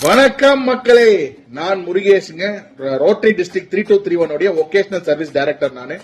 வணக்கம் மக்களே, நான் முருகேஷுங்க. ரோட்டரி டிஸ்ட்ரிக்ட் 3231 உடைய வொகேஷனல் சர்வீஸ் டைரக்டர். நானு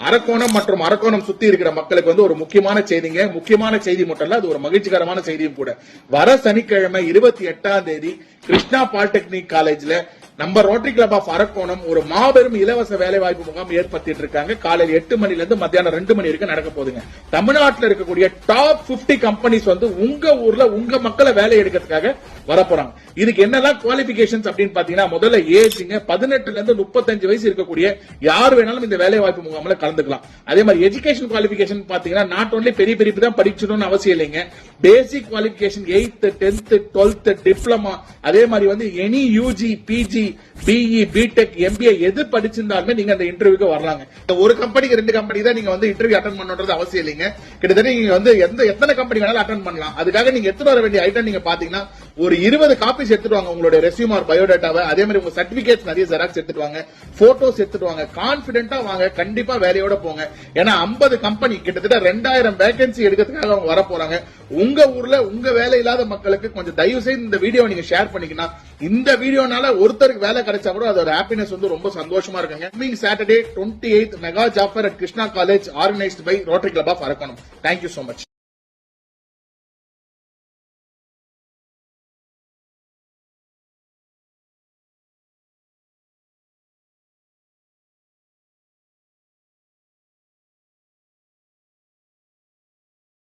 அரக்கோணம் மற்றும் அரக்கோணம் சுத்தி இருக்கிற மக்களுக்கு ஒரு முக்கியமான செய்திங்க. முக்கியமான செய்தி மட்டும் இல்ல, அது ஒரு மகிழ்ச்சிகரமான செய்தியும் கூட. வர சனிக்கிழமை 28ஆம் தேதி கிருஷ்ணா பாலிடெக்னிக் காலேஜ்ல நம்ம ரோட்டரி கிளப் ஆஃப் அரக்கோணம் ஒரு மாபெரும் இலவச வேலை வாய்ப்பு முகாம் ஏற்படுத்திட்டு இருக்காங்க. காலையில் 8 மணில இருந்து மத்தியானம் 2 மணி வரைக்கும் நடக்க போகுதுங்க. தமிழ்நாட்டில் இருக்கக்கூடிய டாப் 50 கம்பெனிஸ் உங்க ஊர்ல உங்க மக்களை வேலை எடுக்கிறதுக்காக வரப்போறாங்க. இதுக்கு என்னெல்லாம் குவாலிபிகேஷன்ஸ் அப்படின்னு பாத்தீங்கன்னா, முதல்ல ஏஜ்ங்க 18 இருந்து 35 வயசு இருக்கக்கூடிய யார் வேணாலும் இந்த வேலை வாய்ப்பு முகாம்ல கலந்துக்கலாம். அதே மாதிரி எஜுகேஷன் குவாலிபிகேஷன் பாத்தீங்கன்னா, நாட் ஒன்லி பெரிய பெரிய தான் படிக்கணும்னு அவசியம் இல்லைங்க. பேசிக் qualification 8th 10th 12th diploma, அதே மாதிரி any UG PG BE BTech MBA எது படிச்சிருந்தாலுமே நீங்க அந்த இன்டர்வியூக்கு வரலாங்க. ஒரு கம்பெனிக்கு 2 கம்பெனி தான் நீங்க இன்டர்வியூ அட்டெண்ட் பண்ணணும்ன்றது அவசியம் இல்லைங்க. கிட்டத்தட்ட நீங்க எத்தனை கம்பெனி வேணாலும் அட்டெண்ட் பண்ணலாம். அதுக்காக நீங்க எடுத்துட்டு வர வேண்டிய ஐட்டம் நீங்க பாத்தீங்கன்னா, ஒரு 20 காப்பீஸ் எடுத்துட்டு வாங்க. உங்களுடைய ரெஸ்யூம் ஆர் பயோடேட்டாவை, அதே மாதிரி உங்க சர்டிபிகேட்ஸ் நிறைய ஜெராக்ஸ் எடுத்துட்டு வாங்க, போட்டோஸ் எடுத்துட்டு வாங்க. கான்பிடென்ட்டா வாங்க, கண்டிப்பா வேலையோட போங்க. ஏன்னா 50 கம்பெனி கிட்டத்தட்ட 2000 வேகன்சி எடுக்கிறதுக்காக அவங்க வர போறாங்க. உங்க ஊர்ல உங்க வேலை இல்லாத மக்களுக்கு கொஞ்சம் தயவு செய்து இந்த வீடியோ நீங்க ஷேர் பண்ணிக்கணும். இந்த வீடியோனால ஒருத்தருக்கு வேலை கிடைச்சா கூட அதோட ஹாப்பினஸ் ரொம்ப சந்தோஷமா இருக்குங்க. Coming Saturday 28th mega job fair at Krishna college, organised by Rotary club of Arakkonam. Thank you so much.